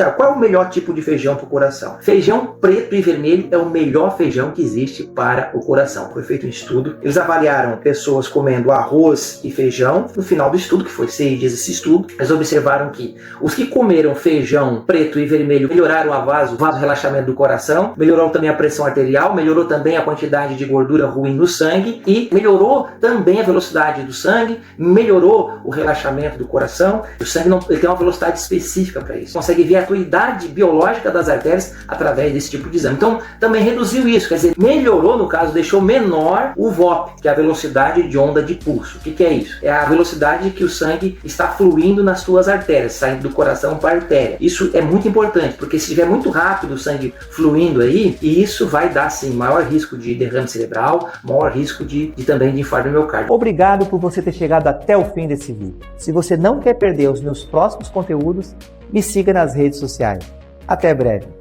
Tá, qual é o melhor tipo de feijão para o coração? Feijão preto e vermelho é o melhor feijão que existe para o coração. Foi feito um estudo, eles avaliaram pessoas comendo arroz e feijão. No final do estudo, que foi 6 dias esse estudo, eles observaram que os que comeram feijão preto e vermelho melhoraram o vasorelaxamento do coração, melhorou também a pressão arterial, melhorou também a quantidade de gordura ruim no sangue e melhorou também a velocidade do sangue, melhorou o relaxamento do coração. O sangue ele tem uma velocidade específica para isso. Consegue ver a idade biológica das artérias através desse tipo de exame. Então, também reduziu isso, quer dizer, melhorou, no caso, deixou menor o VOP, que é a velocidade de onda de pulso. O que é isso? É a velocidade que o sangue está fluindo nas suas artérias, saindo do coração para a artéria. Isso é muito importante, porque se estiver muito rápido o sangue fluindo aí, e isso vai dar, sim, maior risco de derrame cerebral, maior risco também de infarto do miocárdio. Obrigado por você ter chegado até o fim desse vídeo. Se você não quer perder os meus próximos conteúdos, me siga nas redes sociais. Até breve!